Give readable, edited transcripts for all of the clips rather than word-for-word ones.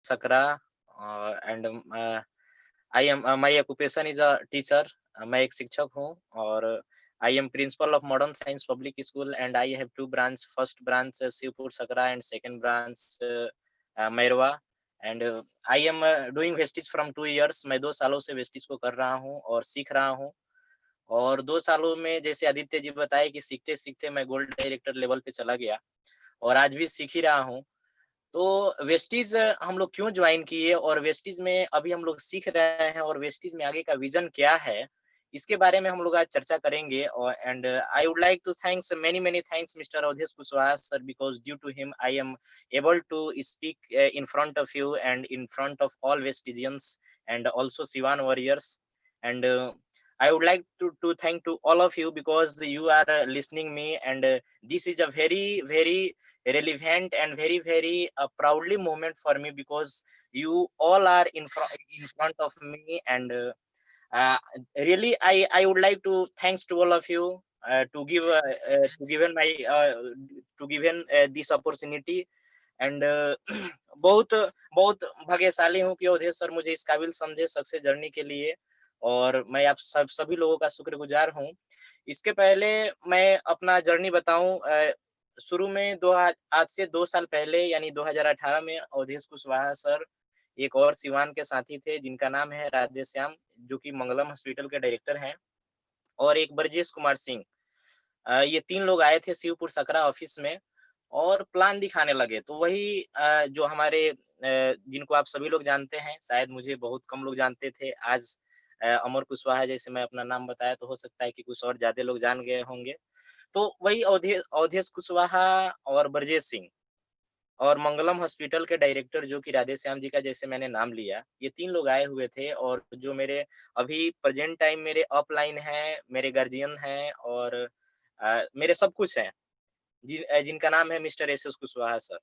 Sakra, and I am my occupation is a teacher. मैं एक शिक्षक हूँ और I am principal of Modern Science Public School and I have two branch. First branch Shivpur Sakra and second branch Mairwa. And I am doing Vestige from 2 years. मैं 2 सालों से Vestige को कर रहा हूँ और सीख रहा हूँ. और 2 सालों में जैसे आदित्य जी बताए कि सीखते सीखते मैं गोल्ड डायरेक्टर लेवल पे चला गया और आज भी सीख ही रहा हूँ. तो वेस्टीज हम लोग क्यों ज्वाइन किए और वेस्टीज में अभी हम लोग सीख रहे हैं और वेस्टीज में आगे का विजन क्या है, इसके बारे में हम लोग आज चर्चा करेंगे. और and I would like to thanks many many thanks mister Awadhesh Kushwaha sir, because due to him I am able to speak in front of you and in front of all Vestigians and also Sivan warriors. And I would like to thank to all of you because you are listening me, and this is a very relevant and very proudly moment for me because you all are in front of me. And uh, really I would like to thanks to all of you to give to given my to given this opportunity. And बहुत बहुत भाग्यशाली हूँ कि Awadhesh sir मुझे इस काबिल समझे success journey के लिए और मैं आप सभी लोगों का शुक्रगुजार हूँ. इसके पहले मैं अपना जर्नी बताऊं. शुरू में आज से 2 साल पहले यानी 2018 में अवधेश कुशवाहा सर एक और सिवान के साथी थे जिनका नाम है राधे श्याम, जो कि मंगलम हॉस्पिटल के डायरेक्टर हैं, और एक ब्रजेश कुमार सिंह. ये 3 लोग आए थे शिवपुर सकरा ऑफिस में और प्लान दिखाने लगे. तो वही जो हमारे जिनको आप सभी लोग जानते हैं, शायद मुझे बहुत कम लोग जानते थे. आज अमर कुशवाहा जैसे मैं अपना नाम बताया तो हो सकता है कि कुछ और ज़्यादा लोग जान गए होंगे. तो वही अवधेश कुशवाहा और ब्रजेश सिंह और मंगलम हॉस्पिटल के डायरेक्टर जो कि राधेश्याम जी का जैसे मैंने नाम लिया, ये 3 लोग आए हुए थे और जो मेरे अभी प्रेज़ेंट टाइम मेरे अपलाइन हैं, मेरे गार्जियन हैं और मेरे सब कुछ हैं. जिनका नाम है मिस्टर एस.एस. कुशवाहा सर.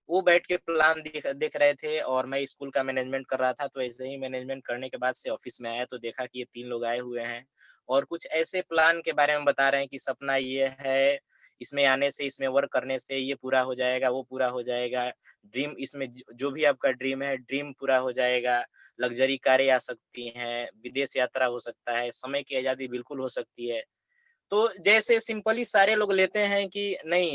वो बैठ के प्लान देख रहे थे और मैं स्कूल का मैनेजमेंट कर रहा था. तो ऐसे ही मैनेजमेंट करने के बाद से ऑफिस में आया तो देखा कि ये 3 लोग आए हुए हैं और कुछ ऐसे प्लान के बारे में बता रहे हैं कि सपना ये है, इसमें आने से, इसमें वर्क करने से ये पूरा हो जाएगा, वो पूरा हो जाएगा. ड्रीम इसमें जो भी आपका ड्रीम है, ड्रीम पूरा हो जाएगा. लग्ज़री कारें आ सकती हैं, विदेश यात्रा हो सकता है, समय की आज़ादी बिल्कुल हो सकती है. तो जैसे सिंपली सारे लोग लेते हैं कि नहीं,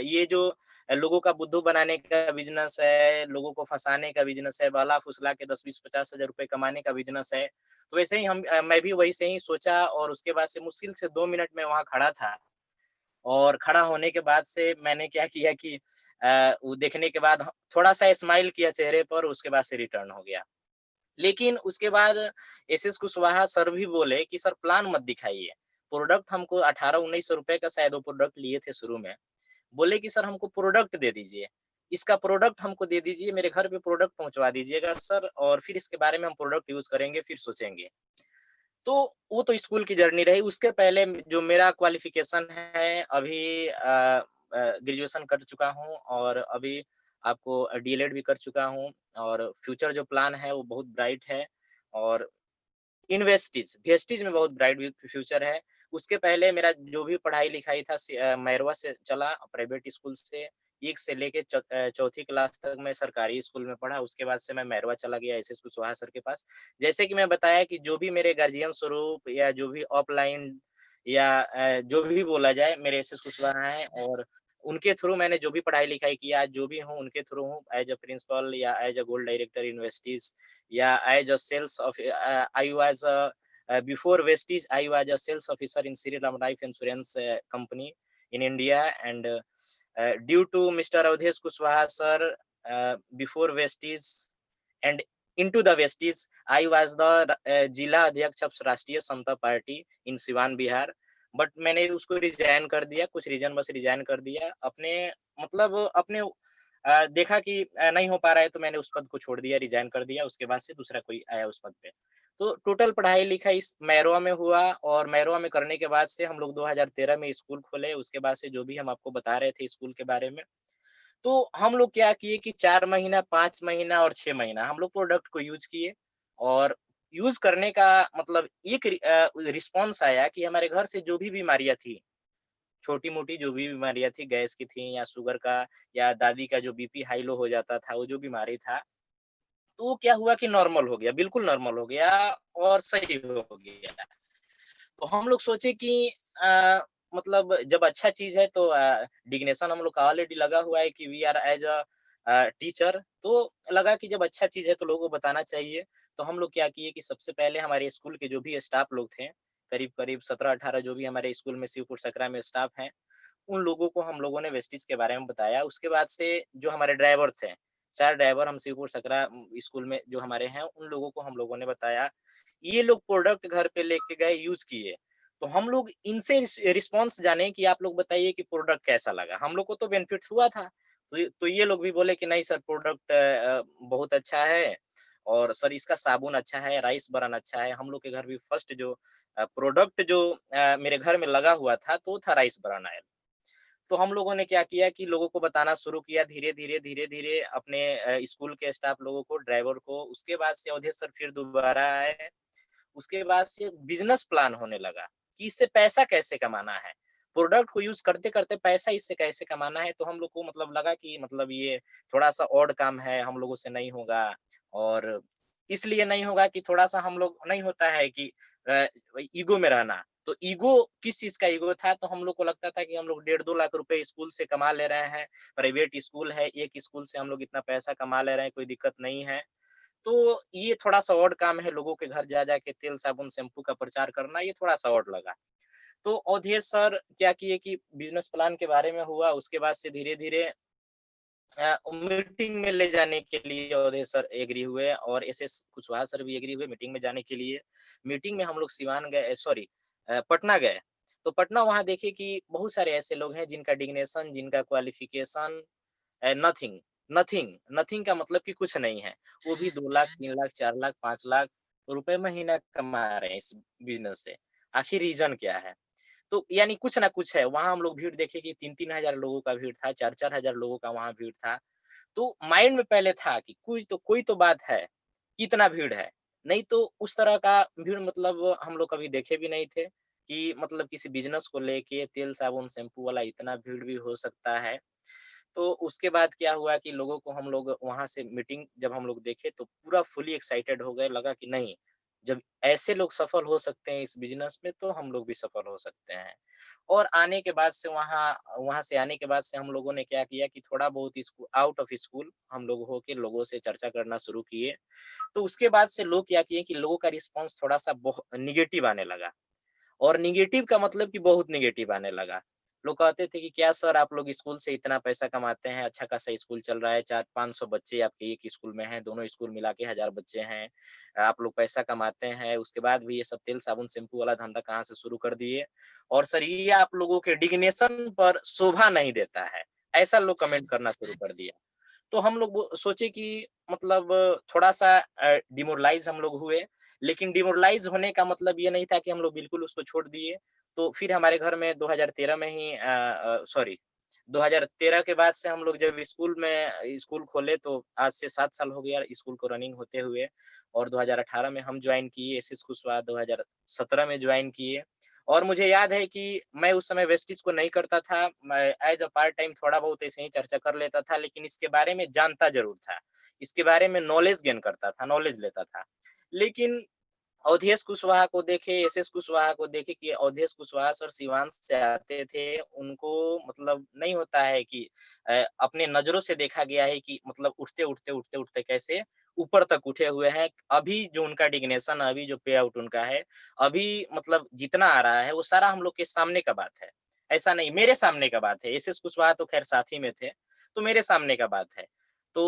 ये जो लोगों का बुद्धू बनाने का बिज़नेस है, लोगों को फँसाने का बिज़नेस है, बहला-फुसला के 10, 20, 50 हज़ार रुपए कमाने का बिज़नेस है. तो वैसे ही मैं भी वैसे ही सोचा और उसके बाद से मुश्किल से 2 मिनट में वहाँ खड़ा था. और खड़ा होने के बाद से मैंने क्या किया कि वो देखने के बाद थोड़ा-सा स्माइल किया चेहरे पर, उसके बाद से रिटर्न हो गया. लेकिन उसके बाद एस.एस. कुशवाहा सर भी बोले कि सर प्लान मत दिखाइए. प्रोडक्ट हमको 18-19 रुपए का शायद वो प्रोडक्ट लिए थे शुरू में. बोले कि सर हमको प्रोडक्ट दे दीजिए. इसका प्रोडक्ट हमको दे दीजिए, मेरे घर पे प्रोडक्ट पहुँचवा दीजिएगा सर, और फिर इसके बारे में हम प्रोडक्ट यूज़ करेंगे, फिर सोचेंगे. तो वो तो स्कूल की जर्नी रही. उसके पहले जो मेरा क्वालिफ़िकेशन है अभी ग्रेजुएशन कर चुका हूँ और अभी आपको डीएलएड भी कर चुका हूँ और फ्यूचर जो प्लान है वो बहुत ब्राइट है. और इन्वेस्टीज वेस्टीज में बहुत ब्राइट फ्यूचर है. उसके पहले मेरा जो भी पढ़ाई-लिखाई था मैरवा से चला, प्राइवेट स्कूल से 1 से लेके चौथी क्लास तक मैं सरकारी स्कूल में पढ़ा. उसके बाद से मैं मैरवा चला गया एस.एस. कुशवाहा सर के पास. जैसे कि मैं बताया कि जो भी मेरे गार्जियन स्वरूप या जो भी अपलाइन या जो भी बोला जाए मेरे एस.एस. कुशवाहा हैं और उनके थ्रू मैंने जो भी पढ़ाई-लिखाई किया, आज जो भी हूँ उनके थ्रू हूँ. एज़ अ प्रिंसिपल या as a gold director in Vestige या as a sales of I was before Vestige, I was a sales officer in Sri Ram Life Insurance company in India, and due to Mr. Avdesh Kushwaha sir, before Vestige and into the Vestige, I was the जिला अध्यक्ष of Rashtriya Samata party in Siwan Bihar. But मैंने उसको resign कर दिया, कुछ reason बस resign कर दिया अपने, मतलब अपने देखा कि नहीं हो पा रहा है तो मैंने उस पद को छोड़ दिया, रिजाइन कर दिया. उसके बाद से दूसरा कोई आया उस पद पे. तो टोटल पढ़ाई-लिखाई इस मैरवा में हुआ और मैरवा में करने के बाद से हम लोग 2013 में स्कूल खोले. उसके बाद से जो भी हम आपको बता रहे थे स्कूल के बारे में, तो हम लोग क्या किए कि 4 महीना, 5 महीना और 6 महीना हम लोग प्रोडक्ट को यूज़ किए. और यूज़ करने का मतलब एक रिस्पॉन्स आया कि हमारे घर से जो भी बीमारियाँ थी, छोटी-मोटी जो भी बीमारियाँ थी, गैस की थी या शुगर का या दादी का जो बीपी हाई लो हो जाता था, वो जो बीमारी था, तो वो क्या हुआ कि नॉर्मल हो गया, बिल्कुल नॉर्मल हो गया और सही हो गया। तो हम लोग सोचे कि मतलब जब अच्छा चीज़ है तो डिग्नेशन हम लोग का ऑलरेडी लगा हुआ है कि वी आर एज़ टीचर, तो लगा कि जब अच्छा चीज़ है तो लोगों को बताना चाहिए। तो हम लोग क्या किए कि सबसे पहले हमारे स्कूल के जो भी स्टाफ लोग थे, करीब-करीब 17-18 जो भी हमारे स्कूल में शिवपुर सकरा में स्टाफ हैं, उन लोगों को हम लोगों ने वेस्टीज के बारे में बताया। उसके बाद से जो हमारे ड्राइवर थे, 4 ड्राइवर हम शिवपुर सकरा स्कूल में जो हमारे हैं, उन लोगों को हम लोगों ने बताया। ये लोग प्रोडक्ट घर पे लेके गए, यूज़ किए। तो हम लोग इनसे रिस्पॉन्स जाने कि आप लोग बताइए कि प्रोडक्ट कैसा लगा? हम लोग को तो बेनिफिट हुआ था। तो ये लोग भी बोले कि नहीं सर प्रोडक्ट बहुत अच्छा है और सर इसका साबुन अच्छा है, राइस ब्रान अच्छा है। हम लोग के घर भी फर्स्ट जो प्रोडक्ट जो मेरे घर में लगा हुआ था, तो वो था राइस ब्रान ऑयल। तो हम लोगों ने क्या किया कि लोगों को बताना शुरू किया धीरे-धीरे, धीरे-धीरे अपने स्कूल के स्टाफ लोगों को, ड्राइवर को। उसके बाद से अवधेश सर फिर दोबारा आए। उसके बाद से बिज़नेस प्लान होने लगा कि इससे पैसा कैसे कमाना है। प्रोडक्ट को यूज़ करते-करते पैसा इससे कैसे कमाना है, तो हम लोग को मतलब लगा कि मतलब ये थोड़ा-सा ऑड काम है, हम लोगों से नहीं होगा और इसलिए नहीं होगा कि थोड़ा-सा हम लोग नहीं होता है कि अ, ईगो में रहना। तो ईगो किस चीज़ का ईगो था, तो हम लोग को लगता था कि हम लोग डेढ़ 2 लाख रुपए स्कूल से कमा ले रहे हैं, प्राइवेट स्कूल है, एक स्कूल से हम लोग इतना पैसा कमा ले रहे हैं, कोई दिक्कत नहीं है। तो ये थोड़ा-सा ऑड काम है लोगों के घर जा-जा के तेल, साबुन, शैम्पू का प्रचार करना, ये थोड़ा-सा ऑड लगा। तो अवधेश सर क्या किए कि बिज़नेस प्लान के बारे में हुआ, उसके बाद से धीरे-धीरे मीटिंग में ले जाने के लिए अवधेश सर एग्री हुए और एसएस कुशवाहा सर भी एग्री हुए मीटिंग में जाने के लिए। मीटिंग में हम लोग सिवान गए सॉरी पटना गए। तो पटना वहाँ देखे कि बहुत सारे ऐसे लोग हैं जिनका डिग्नेशन, जिनका क्वालिफ़िकेशन नथिंग, नथिंग, नथिंग का मतलब कि कुछ नहीं है। वो भी 2 लाख, 3 लाख, 4 लाख, 5 लाख रुपए महीना कमा रहे हैं इस बिज़नेस से। आखिर रीज़न क्या है? तो यानी कुछ ना कुछ है। वहाँ हम लोग भीड़ देखे कि 3-3 हज़ार लोगों का भीड़ था, 4-4 हज़ार लोगों का वहाँ भीड़ था। तो माइंड में पहले था कि कोई तो बात है, इतना भीड़ है। नहीं तो उस तरह का भीड़ मतलब हम लोग कभी देखे भी नहीं थे कि मतलब किसी बिज़नेस को लेके तेल, साबुन, शैम्पू वाला इतना भीड़ भी हो सकता है। तो उसके बाद क्या हुआ कि लोगों को हम लोग वहाँ से मीटिंग जब हम लोग देखे तो पूरा फुली एक्साइटेड हो गए, लगा कि नहीं, जब ऐसे लोग सफल हो सकते हैं इस बिज़नेस में तो हम लोग भी सफल हो सकते हैं। और आने के बाद से वहाँ वहाँ से आने के बाद से हम लोगों ने क्या किया कि थोड़ा बहुत आउट ऑफ स्कूल हम लोग होके लोगों से चर्चा करना शुरू किए। तो उसके बाद से लोग क्या किए कि लोगों का रिस्पॉन्स थोड़ा-सा नेगेटिव आने लगा। और नेगेटिव का मतलब कि बहुत नेगेटिव आने लगा। लोग कहते थे कि क्या सर आप लोग स्कूल से इतना पैसा कमाते हैं, अच्छा खासा स्कूल चल रहा है, 400-500 बच्चे आपके एक स्कूल में हैं, दोनों स्कूल मिला के 1000 बच्चे हैं। आप लोग पैसा कमाते हैं, उसके बाद भी ये सब तेल, साबुन, शैम्पू वाला धंधा कहाँ से शुरू कर दिए? और सर ये आप लोगों के डिग्नेशन पर शोभा नहीं देता है। ऐसा लोग कमेंट करना शुरू कर दिया। तो हम लोग वो सोचे कि मतलब थोड़ा-सा डिमोरलाइज़ हम लोग हुए, लेकिन डिमोरलाइज़ होने का मतलब ये नहीं था कि हम लोग बिल्कुल उसको छोड़ दिए। तो फिर हमारे घर में 2013 में ही 2013 के बाद से हम लोग जब स्कूल खोले तो आज से 7 साल हो गया स्कूल को रनिंग होते हुए और 2018 में हम जॉइन किए, एसएस कुशवाहा 2017 में जॉइन किए। और मुझे याद है कि मैं उस समय वेस्टीज को नहीं करता था, मैं एज़ अ पार्ट टाइम थोड़ा बहुत ऐसे ही चर्चा कर लेता था, लेकिन इसके बारे में जानता ज़रूर था। इसके बारे में नॉलेज गेन करता था, नॉलेज लेता था। लेकिन अवधेश कुशवाहा को देखे, एसएस कुशवाहा को देखे कि अवधेश कुशवाहा सर सिवान से आते थे, उनको मतलब नहीं होता है कि अपने नज़रों से देखा गया है कि मतलब उठते-उठते, उठते-उठते कैसे ऊपर तक उठे हुए हैं। अभी जो उनका डिग्नेशन है, अभी जो पे आउट उनका है, अभी मतलब जितना आ रहा है, वो सारा हम लोग के सामने का बात है। ऐसा नहीं, मेरे सामने का बात है। एसएस कुशवाहा तो खैर साथ ही में थे, तो मेरे सामने का बात है। तो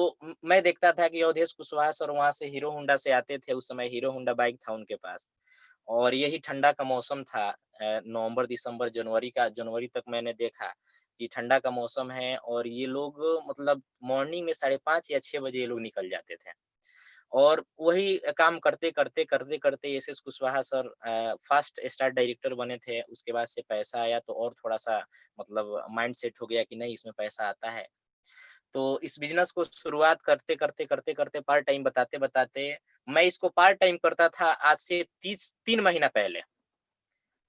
मैं देखता था कि अवधेश कुशवाहा सर वहाँ से हीरो होंडा से आते थे, उस समय हीरो होंडा बाइक था उनके पास और यही ठंडा का मौसम था नवंबर, दिसंबर, जनवरी तक मैंने देखा कि ठंडा का मौसम है और ये लोग मतलब मॉर्निंग में 5:30 या 6 बजे ये लोग निकल जाते थे। और वही काम करते-करते SS Kushwaha sir first star director बने थे, उसके बाद से पैसा आया तो और थोड़ा-सा मतलब माइंड सेट हो गया कि नहीं इसमें पैसा आता है। तो इस बिज़नेस को शुरुआत करते-करते पार्ट टाइम बताते-बताते मैं इसको पार्ट टाइम करता था आज से 3 महीना पहले।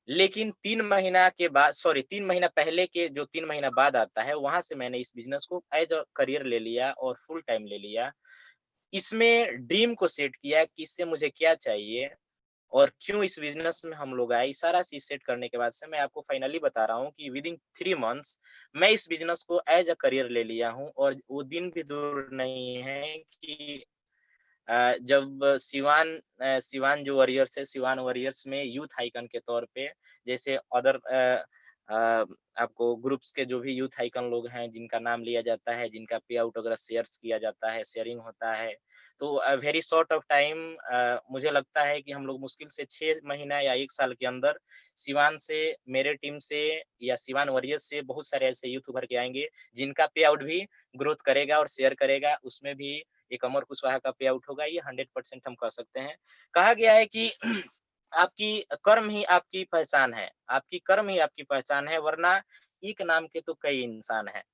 लेकिन 3 महीना के बाद 3 महीना पहले के जो 3 महीना बाद आता है, वहाँ से मैंने इस बिज़नेस को एज़ अ करियर ले लिया और फुल टाइम ले लिया। इसमें ड्रीम को सेट किया कि इससे मुझे क्या चाहिए और क्यों इस बिज़नेस में हम लोग आए। ये सारा चीज़ सेट करने के बाद से मैं आपको फाइनली बता रहा हूँ कि विदिन 3 मंथ्स मैं इस बिज़नेस को एज़ अ करियर ले लिया हूँ और वो दिन भी दूर नहीं है कि जब सिवान जो वॉरियर्स है, सिवान वॉरियर्स में यूथ आइकन के तौर पे जैसे अदर अ, आपको ग्रुप्स के जो भी यूथ आइकन लोग हैं, जिनका नाम लिया जाता है, जिनका पे आउट वगैरह शेयर्स किया जाता है, शेयरिंग होता है। तो वेरी शॉर्ट ऑफ टाइम मुझे लगता है कि हम लोग मुश्किल से 6 महीना या 1 साल के अंदर सिवान से, मेरे टीम से या सिवान वॉरियर्स से बहुत सारे ऐसे यूथ उभर के आएँगे, जिनका पे आउट भी ग्रोथ करेगा और शेयर करेगा। उसमें भी एक अमर कुशवाहा का पे आउट होगा, ये 100% हम कह सकते हैं। कहा गया है कि आपकी कर्म ही आपकी पहचान है, आपकी कर्म ही आपकी पहचान है, वरना एक नाम के तो कई इंसान हैं।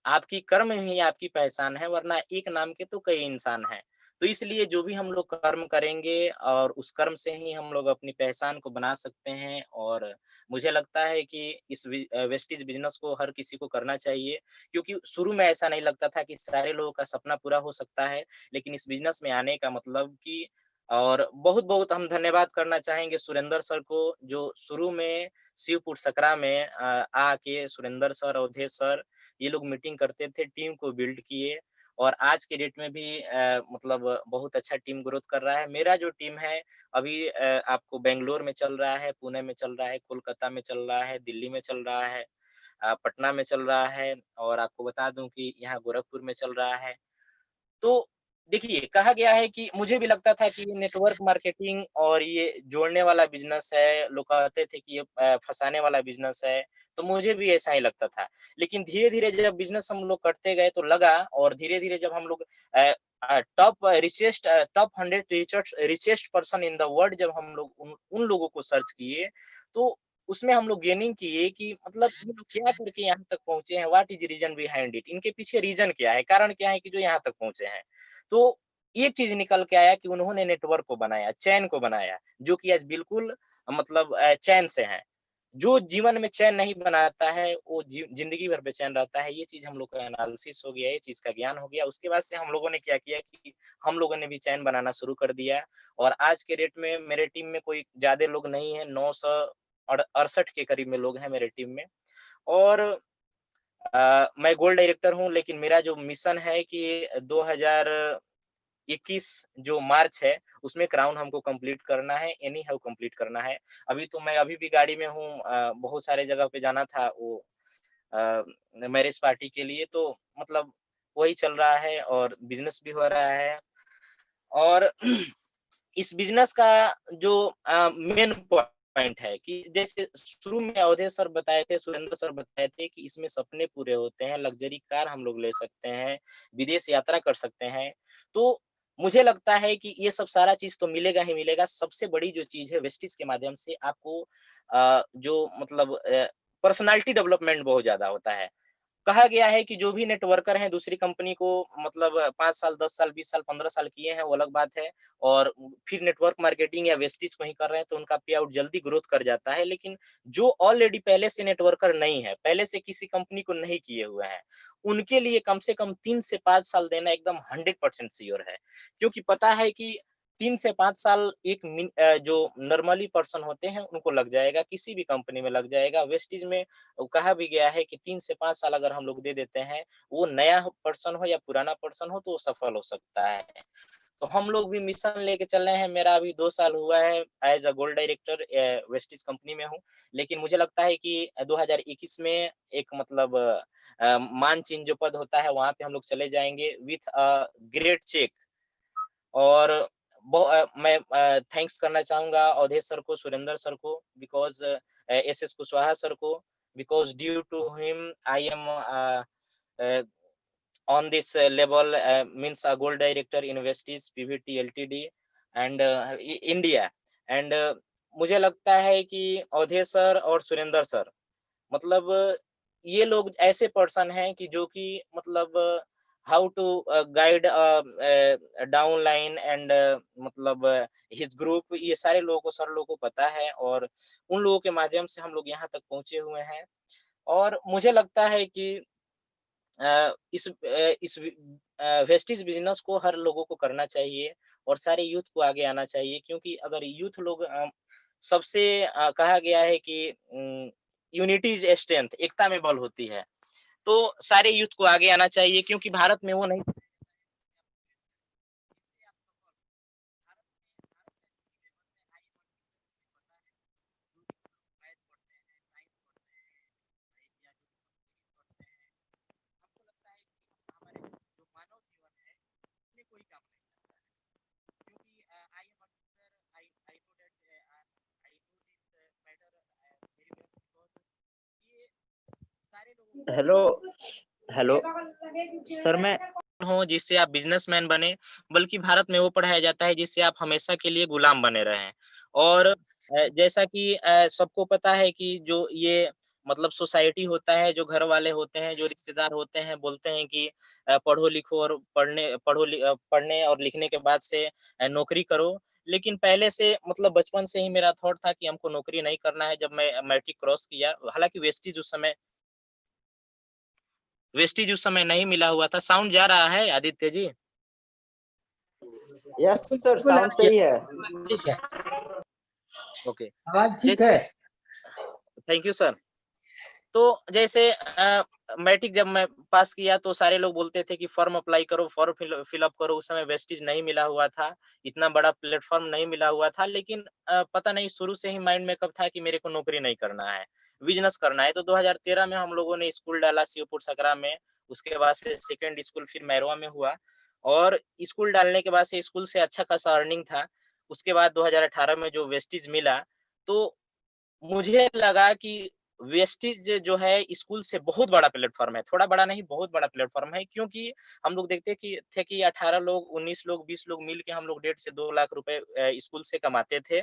आपकी कर्म ही आपकी पहचान है, वरना एक नाम के तो कई इंसान हैं। तो इसलिए जो भी हम लोग कर्म करेंगे और उस कर्म से ही हम लोग अपनी पहचान को बना सकते हैं और मुझे लगता है कि इस वेस्टेज बिज़नेस को हर किसी को करना चाहिए, क्योंकि शुरू में ऐसा नहीं लगता था कि सारे लोगों का सपना पूरा हो सकता है, लेकिन इस बिज़नेस में आने का मतलब कि और बहुत-बहुत हम धन्यवाद करना चाहेंगे सुरेंद्र सर को, जो शुरू में शिवपुर सकरा में आके सुरेंद्र सर, अवधेश सर ये लोग मीटिंग करते थे, टीम को बिल्ड किए और आज के डेट में भी मतलब बहुत अच्छा टीम ग्रोथ कर रहा है। मेरा जो टीम है अभी आपको बैंगलोर में चल रहा है, पुणे में चल रहा है, कोलकाता में चल रहा है, दिल्ली में चल रहा है, पटना में चल रहा है और आपको बता दूँ कि यहाँ गोरखपुर में चल रहा है। तो देखिए, कहा गया है कि मुझे भी लगता था कि ये नेटवर्क मार्केटिंग और ये जोड़ने वाला बिज़नेस है, लोग कहते थे कि ये फँसाने वाला बिज़नेस है, तो मुझे भी ऐसा ही लगता था। लेकिन धीरे-धीरे जब बिज़नेस हम लोग करते गए तो लगा और धीरे-धीरे जब हम लोग top 100 richest person in the world जब हम लोग उन उन लोगों को सर्च किए, तो उसमें हम लोग गेनिंग किए कि मतलब ये लोग क्या करके यहाँ तक पहुँचे हैं, what is reason behind it? इनके पीछे रीज़न क्या है, कारण क्या है कि जो यहाँ तक पहुँचे हैं? तो एक चीज़ निकल के आया कि उन्होंने नेटवर्क को बनाया, चैन को बनाया, जो कि आज बिल्कुल मतलब चैन से हैं। जो जीवन में चैन नहीं बनाता है, वो ज़िंदगी भर बेचैन रहता है। ये चीज़ हम लोग का एनालिसिस हो गया, ये चीज़ का ज्ञान हो गया। उसके बाद से हम लोगों ने क्या किया कि हम लोगों ने भी चैन बनाना शुरू कर दिया और आज के डेट में मेरे टीम में कोई ज़्यादा लोग नहीं हैं, 900 और 68 के करीब में लोग हैं मेरे टीम में और मैं गोल्ड डायरेक्टर हूँ, लेकिन मेरा जो मिशन है कि 2021 जो मार्च है, उसमें क्राउन हमको कंप्लीट करना है, एनी हाउ कंप्लीट करना है। अभी तो मैं अभी भी गाड़ी में हूँ बहुत सारे जगह पे जाना था वो अ, मैरिज पार्टी के लिए तो मतलब वही चल रहा है और बिज़नेस भी हो रहा है और इस बिज़नेस का जो मेन पॉइंट है कि जैसे शुरू में अवधेश सर बताए थे, सुरेंद्र सर बताए थे कि इसमें सपने पूरे होते हैं, लग्ज़री कार हम लोग ले सकते हैं, विदेश यात्रा कर सकते हैं। तो मुझे लगता है कि ये सब सारा चीज़ तो मिलेगा ही मिलेगा, सबसे बड़ी जो चीज़ है वेस्टिज के माध्यम से आपको जो मतलब पर्सनैलिटी डेवलपमेंट बहुत ज़्यादा होता है। कहा गया है कि जो भी नेटवर्कर हैं दूसरी कंपनी को मतलब 5 साल, 10 साल, 20 साल, 15 साल किए हैं वो अलग बात है और फिर नेटवर्क मार्केटिंग या वेस्टेज को ही कर रहे हैं तो उनका पे आउट जल्दी ग्रोथ कर जाता है। लेकिन जो ऑलरेडी पहले से नेटवर्कर नहीं है, पहले से किसी कंपनी को नहीं किए हुए हैं, उनके लिए कम से कम 3 से 5 साल देना एकदम 100% श्योर है। क्योंकि पता है कि 3 से 5 साल जो नॉर्मली पर्सन होते हैं उनको लग जाएगा, किसी भी कंपनी में लग जाएगा। वेस्टेज में कहा भी गया है कि 3 से 5 साल अगर हम लोग दे देते हैं, वो नया पर्सन हो या पुराना पर्सन हो तो वो सफल हो सकता है। तो हम लोग भी मिशन लेके चल रहे हैं, मेरा अभी 2 साल हुआ है as a gold director wastage company में हूँ। लेकिन मुझे लगता है कि 2021 में एक मतलब मान चिन्ह जो पद होता है, वहाँ पे हम लोग चले जाएँगे विथ ग्रेट चेक और मैं थैंक्स करना चाहूँगा अवधेश सर को, सुरेंद्र सर को बिकॉज़ एसएस कुशवाहा सर को because due to him I am uh, on this level means a gold director in Vestige PVT Ltd and India and मुझे लगता है कि अवधेश सर और सुरेंद्र सर मतलब ये लोग ऐसे पर्सन हैं कि जो कि मतलब how to guide down line and मतलब हिज ग्रुप ये सारे लोगों को सर लोगों को पता है और उन लोगों के माध्यम से हम लोग यहाँ तक पहुंचे हुए हैं और मुझे लगता है कि वेस्टीज बिजनेस को हर लोगों को करना चाहिए और सारे यूथ को आगे आना चाहिए, क्योंकि अगर यूथ लोग सबसे कहा गया है कि यूनिटी इज स्ट्रेंथ, एकता में बल होती है। तो सारे यूथ को आगे आना चाहिए, क्योंकि भारत में वो नहीं। हेलो हेलो सर, मैं हो जिससे आप बिजनेसमैन बने, बल्कि भारत में वो पढ़ाया जाता है जिससे आप हमेशा के लिए गुलाम बने रहें। और जैसा कि सबको पता है कि जो ये मतलब सोसाइटी होता है, जो घर वाले होते हैं, जो रिश्तेदार होते हैं, बोलते हैं कि पढ़ो लिखो और पढ़ने और लिखने के बाद से नौकरी करो। लेकिन पहले से मतलब बचपन से ही मेरा थॉट था कि हमको नौकरी नहीं करना है। जब मैं मैट्रिक क्रॉस किया, हालाँकि वेस्टीज उस समय नहीं मिला हुआ था। साउंड जा रहा है Aditya ji? Yes sir, sound य सही है। ठीक है, ओके। आवाज ठीक जैसे है। Thank you sir. तो जैसे मैट्रिक जब मैं पास किया तो सारे लोग बोलते थे कि फॉर्म अप्लाई करो, फॉर्म फिल अप करो। उस समय वेस्टीज नहीं मिला हुआ था, इतना बड़ा प्लेटफ़ॉर्म नहीं मिला हुआ था। लेकिन पता नहीं शुरू से ही माइंड में कब था कि मेरे को नौकरी नहीं करना है, बिज़नेस करना है। तो 2013 में हम लोगों ने स्कूल डाला शिवपुर सकरा में, उसके बाद से सेकंड स्कूल फिर मैरवा में हुआ और स्कूल डालने के बाद से स्कूल से अच्छा खासा अर्निंग था। उसके बाद 2018 में जो वेस्टीज मिला, तो मुझे लगा कि वेस्टीज जो है स्कूल से बहुत बड़ा प्लेटफ़ॉर्म है, थोड़ा बड़ा नहीं बहुत बड़ा प्लेटफ़ॉर्म है, क्योंकि हम लोग देखते कि 18 लोग, 19 लोग, 20 लोग मिल के हम लोग 1.5 से 2 लाख रुपए स्कूल से कमाते थे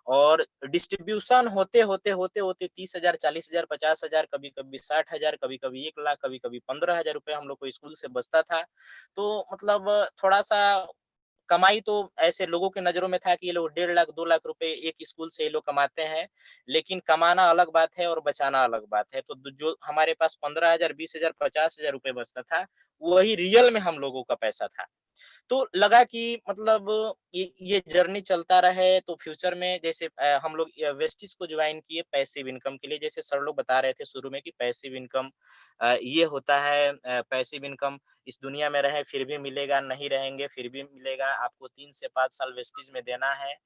और डिस्ट्रीब्यूशन होते 30,000, 40,000, 50,000, कभी-कभी 60,000, कभी-कभी 1 लाख, कभी-कभी 15,000 रुपए हम लोग को स्कूल से बचता था। तो मतलब थोड़ा-सा कमाई तो ऐसे लोगों की नज़रों में था कि ये लोग 1.5 लाख, 2 लाख रुपए एक स्कूल से ये लोग कमाते हैं, लेकिन कमाना अलग बात है और बचाना अलग बात है। तो द जो हमारे पास 15,000, 20,000, 50,000 रुपए बचता था, वही रियल में हम लोगों का पैसा था। तो लगा कि मतलब ये जर्नी चलता रहे तो फ्यूचर में जैसे हम लोग वेस्टिज को ज्वाइन किए पैसिव इनकम के लिए। जैसे सर लोग बता रहे थे शुरू में कि पैसिव इनकम ये होता है। पैसिव इनकम इस दुनिया में रहे फिर भी मिलेगा, नहीं रहेंगे फिर भी मिलेगा, आपको 3 से 5 साल वेस्टिज में देना है।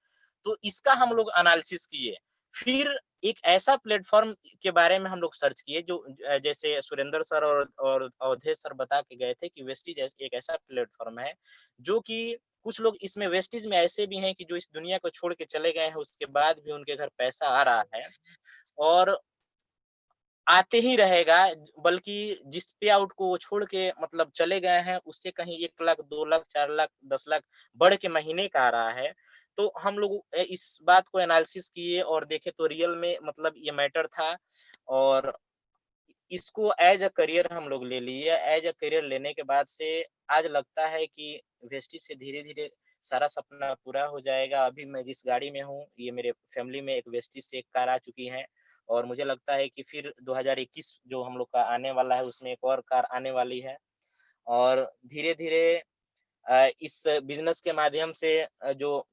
तो इसका हम लोग एनालिसिस किए। फिर एक ऐसा प्लेटफ़ॉर्म के बारे में हम लोग सर्च किए जो जैसे सुरेंद्र सर और अवधेश सर बता के गए थे कि वेस्टिज एक ऐसा प्लेटफ़ॉर्म है, जो कि कुछ लोग इसमें वेस्टिज में ऐसे भी हैं कि जो इस दुनिया को छोड़ के चले गए हैं, उसके बाद भी उनके घर पैसा आ रहा है और आते ही रहेगा। बल्कि जिस पे आउट को वो छोड़ के मतलब चले गए हैं, उससे कहीं 1 लाख, 2 लाख, 4 लाख, 10 लाख बढ़ के महीने का आ रहा है। तो हम लोग इस बात को एनालिसिस किए और देखे तो रियल में मतलब ये मैटर था और इसको एज़ अ करियर हम लोग ले लिए। एज़ अ करियर लेने के बाद से आज लगता है कि वेस्टिज से धीरे-धीरे सारा सपना पूरा हो जाएगा। अभी मैं जिस गाड़ी में हूँ, ये मेरे फैमिली में एक वेस्टिज से एक कार आ चुकी है और मुझे लगता है कि फिर 2021 जो हम लोग का आने वाला है, उसमें एक और कार आने वाली है और धीरे-धीरे इस बिज़नेस के माध्यम से जो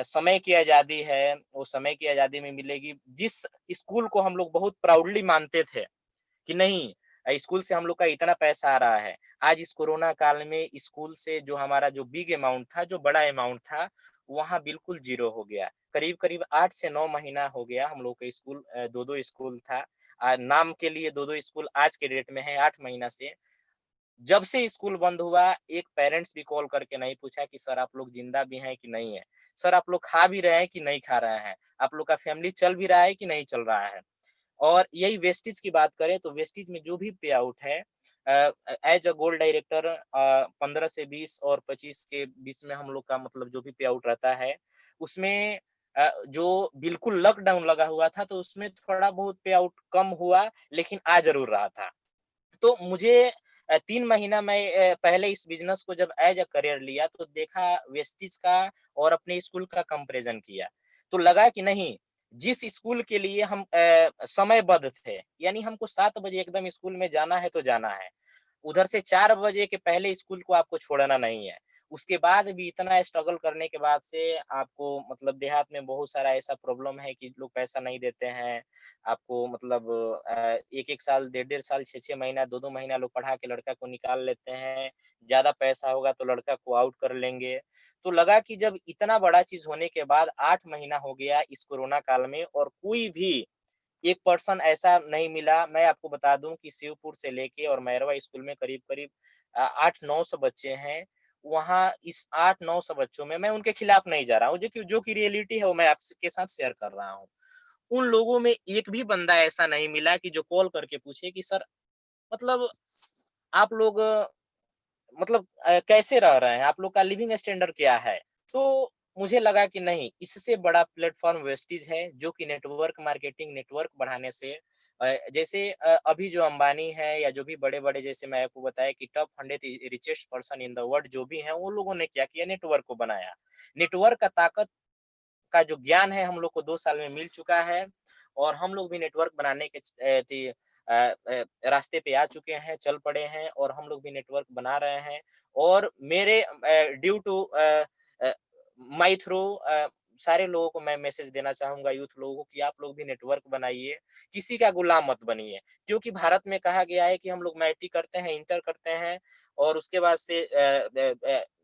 समय की आज़ादी है, वो समय की आज़ादी में मिलेगी। जिस स्कूल को हम लोग बहुत प्राउडली मानते थे कि नहीं स्कूल से हम लोग का इतना पैसा आ रहा है। आज इस कोरोना काल में स्कूल से जो हमारा जो बिग अमाउंट था, जो बड़ा अमाउंट था, वहाँ बिल्कुल ज़ीरो हो गया। करीब-करीब 8 से 9 महीना हो गया हम लोग का स्कूल 2-2 स्कूल था। नाम के लिए 2-2 स्कूल आज के डेट में है 8 महीना से। जब से स्कूल बंद हुआ, एक पेरेंट्स भी कॉल करके नहीं पूछा कि सर आप लोग ज़िंदा भी हैं कि नहीं है? सर आप लोग खा भी रहे हैं कि नहीं खा रहे हैं? आप लोग का फैमिली चल भी रहा है कि नहीं चल रहा है? और यही वेस्टेज की बात करें तो वेस्टेज में जो भी पे आउट है एज अ गोल्ड डायरेक्टर 15 से 20 और 25 के बीच में हम लोग का मतलब जो भी पे आउट रहता है उसमें जो बिल्कुल लॉकडाउन लगा हुआ था तो उसमें थोड़ा बहुत पे आउट कम हुआ लेकिन आ जरूर रहा था। तो मुझे 3 महीना मैं पहले इस बिज़नेस को जब एज़ अ करियर लिया तो देखा वेस्टीज का और अपने स्कूल का कंपैरिज़न किया। तो लगा कि नहीं, जिस स्कूल के लिए हम समयबद्ध थे, यानी हमको 7 बजे एकदम स्कूल में जाना है तो जाना है। उधर से 4 बजे के पहले स्कूल को आपको छोड़ना नहीं है। उसके बाद भी इतना स्ट्रगल करने के बाद से आपको मतलब देहात में बहुत सारा ऐसा प्रॉब्लम है कि लोग पैसा नहीं देते हैं। आपको मतलब 1-1 साल, डेढ़-डेढ़ साल, 6-6 महीना, 2-2 महीना लोग पढ़ा के लड़का को निकाल लेते हैं। ज़्यादा पैसा होगा तो लड़का को आउट कर लेंगे। तो लगा कि जब इतना बड़ा चीज़ होने के बाद 8 महीना हो गया इस कोरोना काल में और कोई भी एक पर्सन ऐसा नहीं मिला। मैं आपको बता दूँ कि शिवपुर से लेके और मैरवा स्कूल में करीब-करीब 8-900 बच्चे हैं। वहाँ इस 8-900 बच्चों में मैं उनके खिलाफ नहीं जा रहा हूँ, जो कि रियलिटी है वो मैं आपके साथ शेयर कर रहा हूँ। उन लोगों में एक भी बंदा ऐसा नहीं मिला कि जो कॉल करके पूछे कि सर मतलब आप लोग मतलब कैसे रह रहे हैं? आप लोग का लिविंग स्टैंडर्ड क्या है? तो मुझे लगा कि नहीं, इससे बड़ा प्लेटफ़ॉर्म वेस्टीज है, जो कि नेटवर्क मार्केटिंग, नेटवर्क बढ़ाने से जैसे अभी जो अंबानी है या जो भी बड़े-बड़े जैसे मैं आपको बताया कि top 100 richest person in the world जो भी हैं, वो लोगों ने क्या किया नेटवर्क को बनाया। नेटवर्क का ताकत का जो ज्ञान है हम लोग को 2 साल में मिल चुका है और हम लोग भी नेटवर्क बनाने के रास्ते पे आ चुके हैं, चल पड़े हैं और हम लोग भी नेटवर्क बना रहे हैं और मेरे ड्यू टू माय थ्रू सारे लोगों को मैं मैसेज देना चाहूँगा यूथ लोगों को कि आप लोग भी नेटवर्क बनाइए, किसी का गुलाम मत बनिए। क्योंकि भारत में कहा गया है कि हम लोग मैट्रिक करते हैं, इंटर करते हैं और उसके बाद से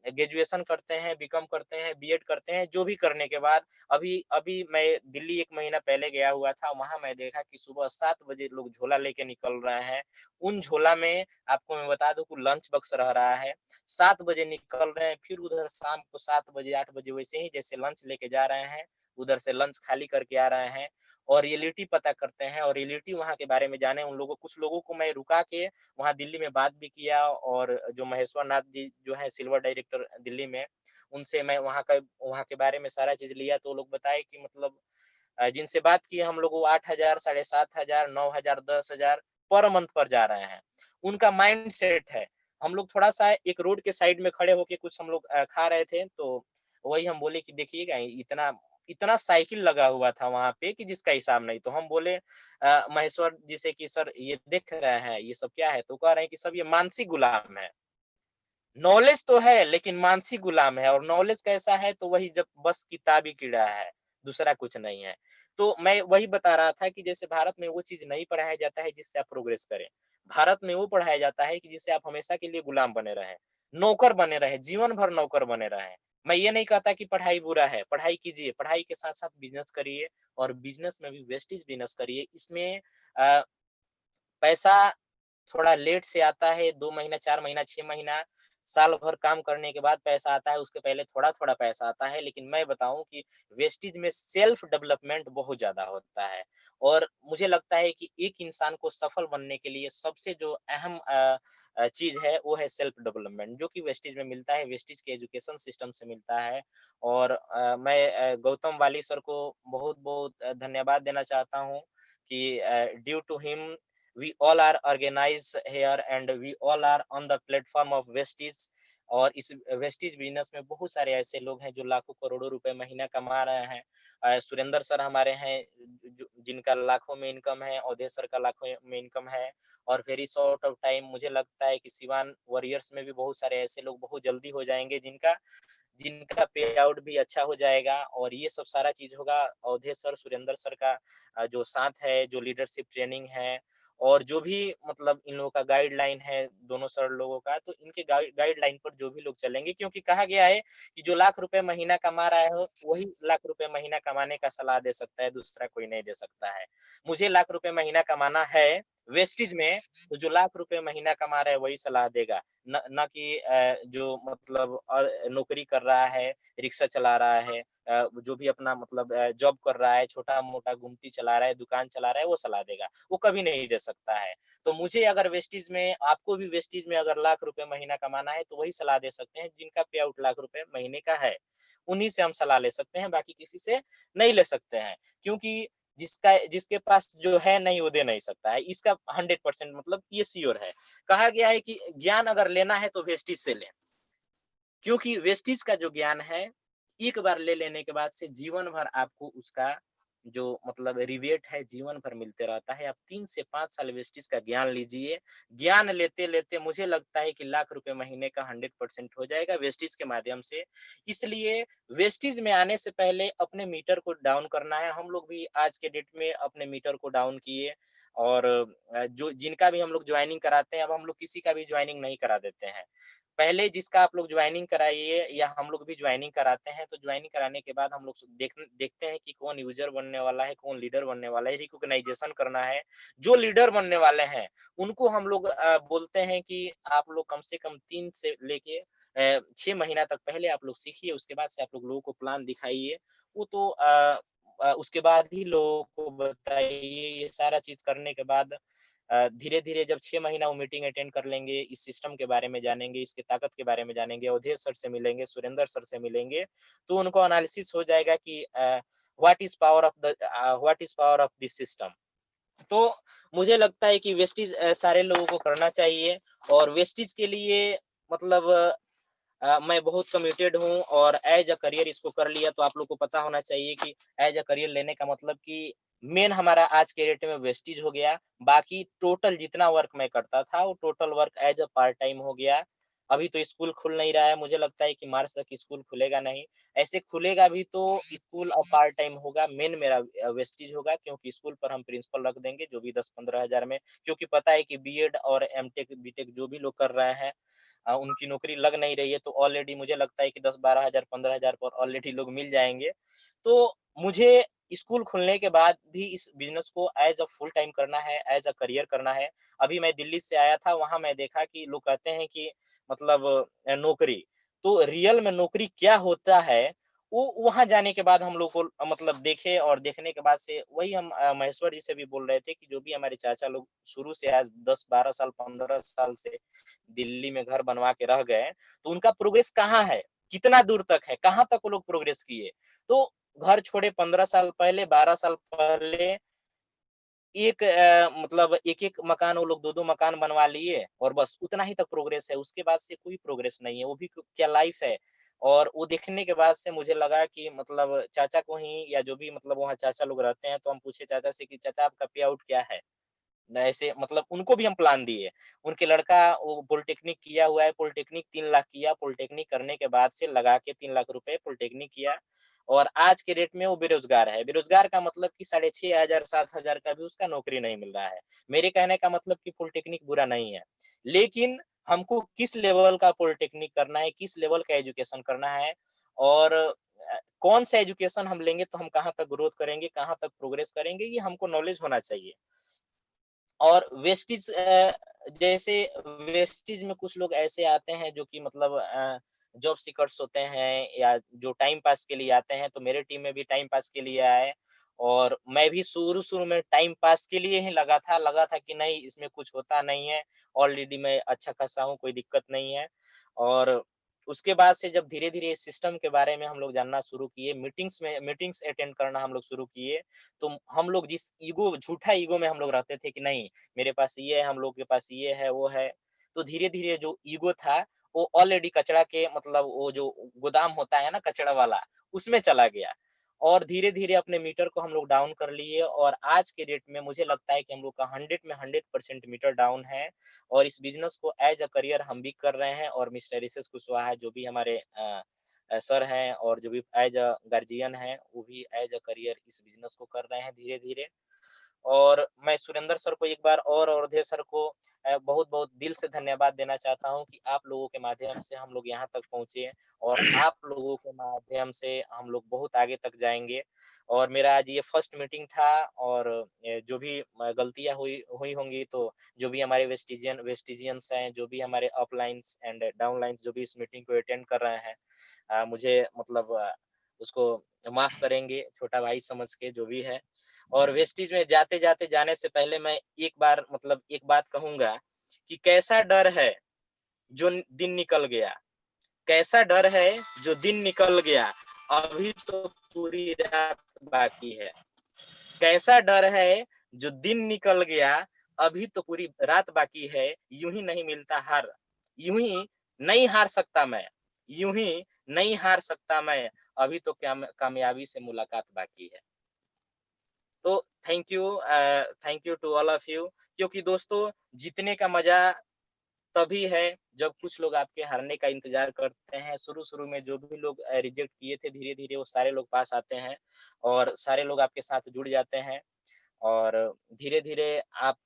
ग्रेजुएशन करते हैं, बीकॉम करते हैं, बीएड करते हैं, जो भी करने के बाद अभी अभी मैं दिल्ली 1 महीना पहले गया हुआ था, वहाँ मैं देखा कि सुबह 7 बजे लोग झोला लेके निकल रहे हैं। उन झोला में आपको मैं बता दूँ कि लंच बॉक्स रह रहा है। 7 बजे निकल रहे हैं, फिर उधर शाम को 7 बजे, 8 बजे वैसे ही जैसे लंच लेके जा रहे हैं, उधर से लंच खाली करके आ रहे हैं और रियलिटी पता करते हैं और रियलिटी वहाँ के बारे में जाने उन लोगों कुछ लोगों को मैं रुका के वहाँ दिल्ली में बात भी किया और जो महेश्वर नाथ जी जो हैं सिल्वर डायरेक्टर दिल्ली में, उनसे मैं वहाँ के बारे में सारा चीज़ लिया तो वो लोग बताए कि मतलब जिनसे बात की हम लोग वो 8,000, साढ़े 7,000, 9,000, 10,000 पर मंथ पर जा रहे हैं। उनका माइंड सेट है। हम लोग थोड़ा-सा एक रोड के साइड में खड़े होके कुछ हम लोग खा रहे थे, तो वही हम बोले कि देखिएगा इतना इतना साइकिल लगा हुआ था वहाँ पे कि जिसका हिसाब नहीं। तो हम बोले महेश्वर जी से कि सर ये देख रहे हैं, ये सब क्या है? तो कह रहे हैं कि सब ये मानसिक गुलाम है। नॉलेज तो है लेकिन मानसिक गुलाम है और नॉलेज कैसा है तो वही जब बस किताबी कीड़ा है, दूसरा कुछ नहीं है। तो मैं वही बता रहा था कि जैसे भारत में वो चीज़ नहीं पढ़ाया जाता है जिससे आप प्रोग्रेस करें। भारत में वो पढ़ाया जाता है कि जिससे आप हमेशा के लिए गुलाम बने रहें, नौकर बने रहें, जीवन भर नौकर बने रहें। मैं ये नहीं कहता कि पढ़ाई बुरा है, पढ़ाई कीजिए, पढ़ाई के साथ-साथ बिज़नेस करिए और बिज़नेस में भी वेस्टेज बिज़नेस करिए। इसमें अ, पैसा थोड़ा लेट से आता है 2 महीना, 4 महीना, 6 महीना, साल भर काम करने के बाद पैसा आता है, उसके पहले थोड़ा-थोड़ा पैसा आता है। लेकिन मैं बताऊँ कि वेस्टेज में सेल्फ डेवलपमेंट बहुत ज़्यादा होता है और मुझे लगता है कि एक इंसान को सफल बनने के लिए सबसे जो अहम चीज़ है, वो है सेल्फ डेवलपमेंट, जो कि वेस्टेज में मिलता है, वेस्टेज के एजुकेशन सिस्टम से मिलता है और मैं गौतम वाली सर को बहुत-बहुत धन्यवाद देना चाहता हूँ कि due to him we all are organized here and we all are on the platform of Vestige और इस वेस्टीज बिजनेस में बहुत सारे ऐसे लोग हैं जो लाखों करोड़ों रुपए महीना कमा रहे हैं। सुरेंद्र सर हमारे हैं जिनका लाखों में इनकम है, अवधेश सर का लाखों में इनकम है और वेरी शॉर्ट ऑफ टाइम मुझे लगता है कि सिवान वॉरियर्स में भी बहुत सारे ऐसे लोग बहुत जल्दी हो जाएंगे जिनका जिनका पे आउट भी अच्छा हो जाएगा और ये सब सारा चीज़ होगा अवधेश सर, सुरेंद्र सर का जो साथ है, जो लीडरशिप ट्रेनिंग है और जो भी मतलब इन लोगों का गाइडलाइन है, दोनों सर लोगों का, तो इनके गाइडलाइन पर जो भी लोग चलेंगे क्योंकि कहा गया है कि जो लाख रुपए महीना कमा रहा है, वही लाख रुपए महीना कमाने का सलाह दे सकता है, दूसरा कोई नहीं दे सकता है। मुझे लाख रुपए महीना कमाना है वेस्टेज में, तो जो लाख रुपए महीना कमा रहा है, वही सलाह देगा। न कि जो मतलब नौकरी कर रहा है, रिक्शा चला रहा है जो भी अपना मतलब जॉब कर रहा है, छोटा-मोटा गुमटी चला रहा है, दुकान चला रहा है, वो सलाह देगा। वो कभी नहीं दे सकता है। तो मुझे अगर वेस्टेज में आपको भी वेस्टेज में अगर लाख रुपए महीना कमाना है, तो वही सलाह दे सकते हैं जिनका पे आउट लाख रुपए महीने का है। उन्हीं से हम सलाह ले सकते हैं, बाकी किसी से नहीं ले सकते हैं। क्योंकि जिसके पास जो है नहीं वो दे नहीं सकता है। इसका 100% मतलब ये श्योर है। कहा गया है कि ज्ञान अगर लेना है तो वेस्टेज से लें। क्योंकि वेस्टेज का जो ज्ञान है, एक बार ले लेने के बाद से जीवन भर आपको उसका जो मतलब रिवेट है जीवन भर मिलते रहता है। आप 3 से 5 साल वेस्टीज का ज्ञान लीजिए। ज्ञान लेते-लेते मुझे लगता है कि लाख रुपए महीने का 100% हो जाएगा वेस्टीज के माध्यम से। इसलिए वेस्टीज में आने से पहले अपने मीटर को डाउन करना है। हम लोग भी आज के डेट में अपने मीटर को डाउन किए और जो जिनका भी हम लोग जॉइनिंग कराते हैं, अब हम लोग किसी का भी जॉइनिंग नहीं करा देते हैं। पहले जिसका आप लोग जॉइनिंग कराइए या हम लोग भी जॉइनिंग कराते हैं, तो जॉइनिंग कराने के बाद हम लोग देखते हैं कि कौन यूज़र बनने वाला है, कौन लीडर बनने वाला है, रिकॉग्नाइजेशन करना है। जो लीडर बनने वाले हैं, उनको हम लोग बोलते हैं कि आप लोग कम से कम 3 से लेके 6 महीना तक पहले आप लोग सीखिए, उसके बाद से आप लोग लोगों को प्लान दिखाइए। वो तो उसके बाद ही लोगों को बताइए, ये सारा चीज़ करने के बाद धीरे-धीरे जब 6 महीना वो मीटिंग अटेंड कर लेंगे, इस सिस्टम के बारे में जानेंगे, इसकी ताकत के बारे में जानेंगे, अवधेश सर से मिलेंगे, सुरेंद्र सर से मिलेंगे, तो उनको एनालिसिस हो जाएगा कि what is power of this system. तो मुझे लगता है कि वेस्टीज सारे लोगों को करना चाहिए और वेस्टीज के लिए मतलब मैं बहुत कमिटेड हूँ और एज अ करियर इसको कर लिया तो आप लोग को पता होना चाहिए कि एज अ करियर लेने का मतलब कि मेन हमारा आज के डेट में वेस्टीज हो गया। बाकी टोटल जितना वर्क मैं करता था वो total work as a part time हो गया। अभी तो स्कूल खुल नहीं रहा है, मुझे लगता है कि मार्च तक स्कूल खुलेगा नहीं। ऐसे खुलेगा भी तो स्कूल अब पार्ट टाइम होगा, मेन मेरा वेस्टीज होगा क्योंकि स्कूल पर हम प्रिंसिपल रख देंगे जो भी 10-15 हज़ार में, क्योंकि पता है कि बीएड और एमटेक, बीटेक जो भी लोग कर रहे हैं उनकी नौकरी लग नहीं रही है, तो ऑलरेडी मुझे लगता है कि 10-12 हज़ार 15 हज़ार पर ऑलरेडी लोग मिल जाएँगे। तो मुझे स्कूल खुलने के बाद भी इस बिज़नेस को एज़ अ फुल टाइम करना है, एज़ अ करियर करना है। अभी मैं दिल्ली से आया था, वहाँ मैं देखा कि लोग कहते हैं कि मतलब नौकरी, तो रियल में नौकरी क्या होता है, वो वहाँ जाने के बाद हम लोग को मतलब देखे और देखने के बाद से वही हम महेश्वर जी से भी बोल रहे थे कि जो भी हमारे चाचा लोग शुरू से आज 10-12 साल, 15 साल से दिल्ली में घर बनवा के रह गए, तो उनका प्रोग्रेस कहाँ है? कितना दूर तक है? कहाँ तक वो लोग प्रोग्रेस किए? तो घर छोड़े 15 साल पहले, 12 साल पहले एक मतलब एक-एक मकान वो लोग 2-2 मकान बनवा लिए और बस उतना ही तक प्रोग्रेस है, उसके बाद से कोई प्रोग्रेस नहीं है, वो भी क्या लाइफ है। और वो देखने के बाद से मुझे लगा कि मतलब चाचा को ही या जो भी मतलब वहाँ चाचा लोग रहते हैं, तो हम पूछे चाचा से कि चाचा आपका पे आउट क्या है? न ऐसे मतलब उनको भी हम प्लान दिए। उनके लड़का वो पॉलिटेक्निक किया हुआ है, पॉलिटेक्निक 3 लाख किया, पॉलिटेक्निक करने के बाद से लगा के 3 लाख रुपए पॉलिटेक्निक किया और आज के डेट में वो बेरोज़गार है। बेरोज़गार का मतलब कि 6,500 7,000 का भी उसका नौकरी नहीं मिल रहा है। मेरे कहने का मतलब कि पॉलिटेक्निक बुरा नहीं है, लेकिन हमको किस लेवल का पॉलिटेक्निक करना है, किस लेवल का एजुकेशन करना है और कौन-सा एजुकेशन हम लेंगे तो हम कहाँ तक ग्रोथ करेंगे, कहाँ तक प्रोग्रेस करेंगे, ये हमको नॉलेज होना चाहिए। और वेस्टीज जैसे वेस्टीज में कुछ लोग ऐसे आते हैं जो कि मतलब जॉब सीकर्स होते हैं या जो टाइम पास के लिए आते हैं, तो मेरे टीम में भी टाइम पास के लिए आए और मैं भी शुरू-शुरू में टाइम पास के लिए ही लगा था कि नहीं इसमें कुछ होता नहीं है, ऑलरेडी मैं अच्छा खासा हूँ, कोई दिक्कत नहीं है। और उसके बाद से जब धीरे-धीरे इस सिस्टम के बारे में हम लोग जानना शुरू किए, मीटिंग्स अटेंड करना हम लोग शुरू किए, तो हम लोग जिस झूठा ईगो में हम लोग रहते थे कि नहीं मेरे पास ये है, हम लोग के पास ये है, वो है। तो धीरे-धीरे जो ईगो था, वो ऑलरेडी कचरा के मतलब वो जो गोदाम होता है ना कचरा वाला, उसमें चला गया। और धीरे-धीरे अपने मीटर को हम लोग डाउन कर लिए और आज के डेट में मुझे लगता है कि हम लोग का 100 में 100% मीटर डाउन है और इस बिज़नेस को एज़ अ करियर हम भी कर रहे हैं और मिस्टर एस.एस. कुशवाहा जो भी हमारे सर हैं और जो भी एज़ अ गार्जियन हैं, वो भी एज़ अ करियर इस बिज़नेस को कर रहे हैं धीरे-धीरे। और मैं सुरेंद्र सर को एक बार और अवधेश सर को बहुत-बहुत दिल से धन्यवाद देना चाहता हूँ कि आप लोगों के माध्यम से हम लोग यहाँ तक पहुँचे और आप लोगों के माध्यम से हम लोग बहुत आगे तक जाएँगे। और मेरा आज ये फर्स्ट मीटिंग था और जो भी गलतियाँ हुई हुई होंगी तो जो भी हमारे वेस्टिजियंस हैं, जो भी हमारे अपलाइन्स एंड डाउनलाइन्स जो भी इस मीटिंग को अटेंड कर रहे हैं मुझे मतलब उसको माफ़ करेंगे, छोटा भाई समझ के जो भी है। और वेस्टीज में जाते-जाते जाने से पहले मैं एक बार मतलब एक बात कहूँगा कि कैसा डर है जो दिन निकल गया, कैसा डर है जो दिन निकल गया, अभी तो पूरी रात बाकी है। कैसा डर है जो दिन निकल गया, अभी तो पूरी रात बाकी है, यूँ ही नहीं मिलता हार, यूँ ही नहीं हार सकता मैं, यूँ ही नहीं हार सकता मैं, अभी तो क्या कामयाबी से मुलाकात बाकी है। तो thank you to all of you, क्योंकि दोस्तों जीतने का मजा तभी है जब कुछ लोग आपके हारने का इंतजार करते हैं। शुरू-शुरू में जो भी लोग रिजेक्ट किए थे, धीरे-धीरे वो सारे लोग पास आते हैं और सारे लोग आपके साथ जुड़ जाते हैं और धीरे-धीरे आप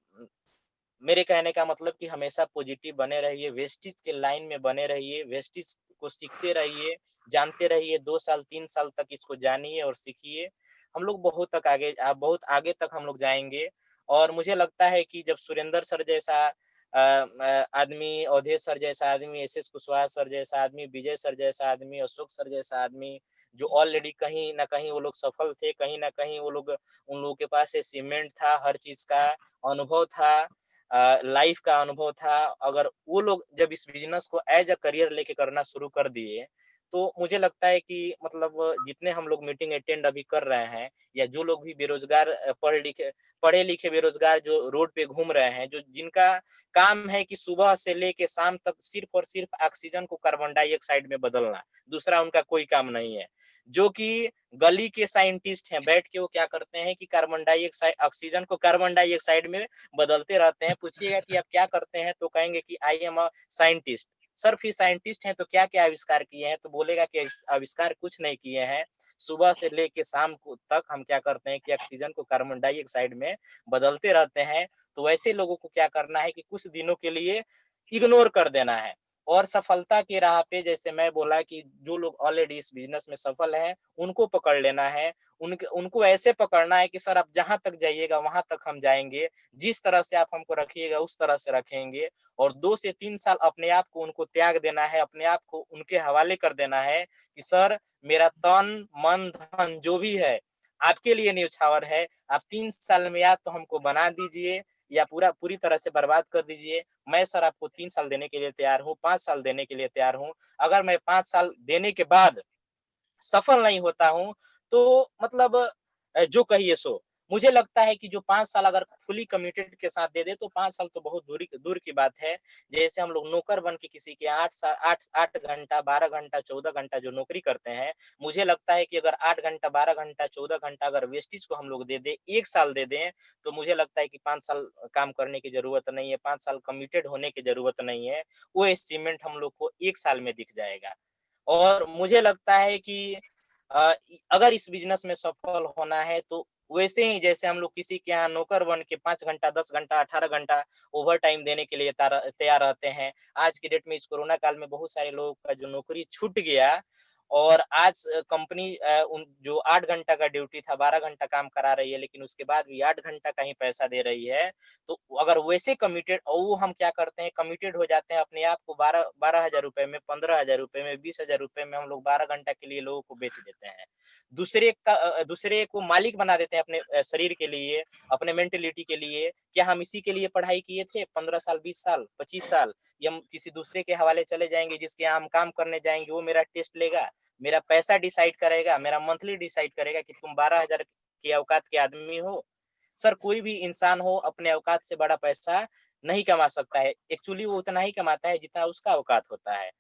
मेरे कहने का मतलब कि हमेशा पॉजिटिव बने रहिए, वेस्टेज के लाइन में बने रहिए, वेस्टेज को सीखते रहिए, जानते रहिए, 2 साल, 3 साल तक इसको जानिए और सीखिए। हम लोग बहुत आगे तक हम लोग जाएँगे और मुझे लगता है कि जब सुरेंद्र सर जैसा आदमी, अवधेश सर जैसा आदमी, एस.एस. कुशवाहा सर जैसा आदमी, विजय सर जैसा आदमी, अशोक सर जैसा आदमी, जो ऑलरेडी कहीं न कहीं वो लोग सफल थे, कहीं न कहीं वो लोग उन लोगों के पास अचीवमेंट था, हर चीज़ का अनुभव था, लाइफ का अनुभव था। अगर वो लोग जब इस बिज़नेस को एज़ अ करियर लेके करना शुरू कर दिए, तो मुझे लगता है कि मतलब जितने हम लोग मीटिंग अटेंड अभी कर रहे हैं या जो लोग भी बेरोज़गार पढ़े-लिखे बेरोज़गार जो रोड पे घूम रहे हैं, जो जिनका काम है कि सुबह से लेके शाम तक सिर्फ़ और सिर्फ़ ऑक्सीजन को कार्बन डाइऑक्साइड में बदलना, दूसरा उनका कोई काम नहीं है। जो कि गली के साइंटिस्ट हैं, बैठ के वो क्या करते हैं कि कार्बन डाइऑक्साइड ऑक्सीजन को कार्बन डाइऑक्साइड में बदलते रहते हैं। पूछिएगा कि आप क्या करते हैं? तो कहेंगे कि I am a scientist. Sir फिर साइंटिस्ट हैं तो क्या-क्या आविष्कार किए हैं? तो बोलेगा कि आविष्कार कुछ नहीं किए हैं। सुबह से लेके शाम को तक हम क्या करते हैं कि ऑक्सीजन को कार्बन डाइऑक्साइड में बदलते रहते हैं। तो वैसे लोगों को क्या करना है कि कुछ दिनों के लिए इग्नोर कर देना है और सफलता की राह पे जैसे मैं बोला कि जो लोग ऑलरेडी इस बिज़नेस में सफल हैं, उनको पकड़ लेना है। उनको ऐसे पकड़ना है कि सर आप जहाँ तक जाइएगा वहाँ तक हम जाएँगे। जिस तरह से आप हमको रखिएगा उस तरह से रखेंगे और 2 से 3 साल अपने आप को उनको त्याग देना है, अपने आप को उनके हवाले कर देना है कि सर मेरा तन, मन, धन जो भी है, आपके लिए न्योछावर है। आप 3 साल में या तो हमको बना दीजिए या पूरी तरह से बर्बाद कर दीजिए। मैं सर आपको 3 साल देने के लिए तैयार हूँ, 5 साल देने के लिए तैयार हूँ। अगर मैं 5 साल देने के बाद सफल नहीं होता हूँ, तो मतलब जो कहिए सो। मुझे लगता है कि जो 5 साल अगर फुली कमिटेड के साथ दे दे, तो 5 साल तो बहुत दूर की बात है। जैसे हम लोग नौकर बन के किसी के 8 घंटा, 12 घंटा, 14 घंटा जो नौकरी करते हैं, मुझे लगता है कि अगर 8 घंटा, 12 घंटा, 14 घंटा अगर वेस्टेज को हम लोग दे दें, 1 साल दे दें, तो मुझे लगता है कि 5 साल काम करने की ज़रूरत नहीं है, 5 साल कमिटेड होने की ज़रूरत नहीं है। वो अचीवमेंट हम लोग को 1 साल में दिख जाएगा। और मुझे लगता है कि अगर इस बिज़नेस में सफल होना है तो वैसे ही जैसे हम लोग किसी के यहाँ नौकर बन के 5 घंटा, 10 घंटा, 18 घंटा ओवरटाइम देने के लिए तैयार रहते हैं। आज की डेट में इस कोरोना काल में बहुत सारे लोगों का जो नौकरी छूट गया और आज कंपनी उन जो 8 घंटा का ड्यूटी था, 12 घंटा काम करा रही है, लेकिन उसके बाद भी 8 घंटा का ही पैसा दे रही है। तो अगर वैसे कमिटेड और वो हम क्या करते हैं कमिटेड हो जाते हैं अपने आप को 12,000 रुपए में, 15,000 रुपए में, 20,000 रुपए में हम लोग 12 घंटा के लिए लोगों को बेच देते हैं। दूसरे को मालिक बना देते हैं अपने शरीर के लिए, अपने मेंटालिटी के लिए। क्या हम इसी के लिए पढ़ाई किए थे 15 साल, 20 साल, 25 साल? या हम किसी दूसरे के हवाले चले जाएँगे जिसके यहाँ हम काम करने जाएँगे, वो मेरा टेस्ट लेगा, मेरा पैसा डिसाइड करेगा, मेरा मंथली डिसाइड करेगा कि तुम 12,000 की औकात के आदमी हो। सर कोई भी इंसान हो अपने औकात से बड़ा पैसा नहीं कमा सकता है। एक्चुअली वो उतना ही कमाता है जितना उसका औकात होता है।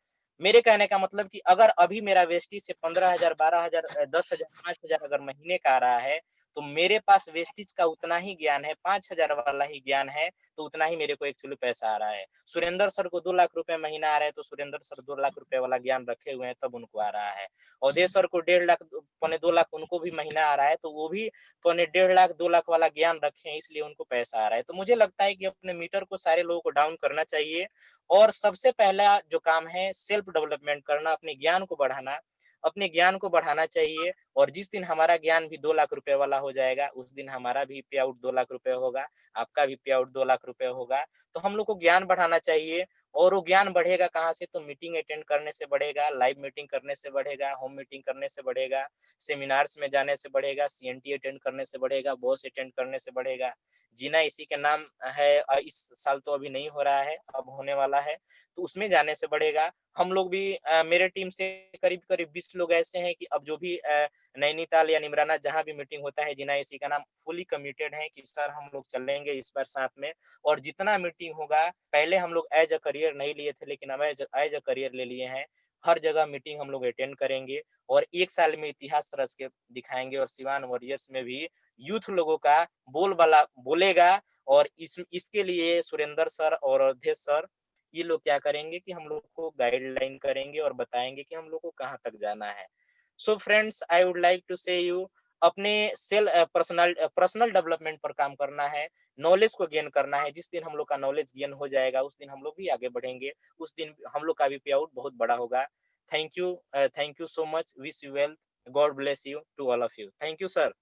मेरे कहने का मतलब कि अगर अभी मेरा वेस्टेज से 15,000, 12,000 10,000, 5,000 अगर महीने का आ रहा है, तो मेरे पास वेस्टेज का उतना ही ज्ञान है, 5,000 वाला ही ज्ञान है, तो उतना ही मेरे को एक्चुअली पैसा आ रहा है। सुरेंद्र सर को 2 लाख रुपए महीना आ रहा है, तो सुरेंद्र सर 2 लाख रुपए वाला ज्ञान रखे हुए हैं, तब उनको आ रहा है। अवधेश सर को 1.5 लाख, पौने 2 लाख उनको भी महीना आ रहा है, तो वो भी पौने 1.5 लाख, 2 लाख वाला ज्ञान रखे हैं, इसलिए उनको पैसा आ रहा है। तो मुझे लगता है कि अपने मीटर को सारे लोगों को डाउन करना चाहिए और सबसे पहला जो काम है सेल्फ डेवलपमेंट करना, अपने ज्ञान को बढ़ाना। अपने ज्ञान को बढ़ाना चाहिए और जिस दिन हमारा ज्ञान भी 2 लाख रुपए वाला हो जाएगा, उस दिन हमारा भी पे आउट 2 लाख रुपए होगा, आपका भी पे आउट 2 लाख रुपए होगा। तो हम लोग को ज्ञान बढ़ाना चाहिए और वो ज्ञान बढ़ेगा कहाँ से? तो मीटिंग अटेंड करने से बढ़ेगा, लाइव मीटिंग करने से बढ़ेगा, होम मीटिंग करने से बढ़ेगा, सेमिनार्स में जाने से बढ़ेगा, सीएनटी अटेंड करने से बढ़ेगा, बॉस अटेंड करने से बढ़ेगा। जीना इसी के नाम है। इस साल तो अभी नहीं हो रहा है, अब होने वाला है, तो उसमें जाने से बढ़ेगा। हम लोग भी मेरे टीम से करीब-करीब 20 लोग ऐसे हैं कि अब जो भी नैनीताल या निमराना जहाँ भी मीटिंग होता है, जिना इसी का नाम फुली कमिटेड है कि सर हम लोग चलेंगे इस बार साथ में और जितना मीटिंग होगा, पहले हम लोग एज़ अ करियर नहीं लिए थे, लेकिन अब एज़ एज़ अ करियर ले लिए हैं। हर जगह मीटिंग हम लोग अटेंड करेंगे और 1 साल में इतिहास रच के दिखाएँगे और सिवान वॉरियर्स में भी यूथ लोगों का बोलबाला बोलेगा और इसके लिए सुरेंद्र सर और अवधेश सर ये लोग क्या करेंगे कि हम लोग को गाइडलाइन करेंगे और बताएँगे कि हम लोग को कहाँ तक जाना है। So friends I would like to say you अपने पर्सनल डेवलपमेंट पर काम करना है, नॉलेज को गेन करना है। जिस दिन हम लोग का नॉलेज गेन हो जाएगा, उस दिन हम लोग भी आगे बढ़ेंगे, उस दिन हम लोग का भी पे आउट बहुत बड़ा होगा। Thank you so much, wish you well, God bless you to all of you. Thank you sir.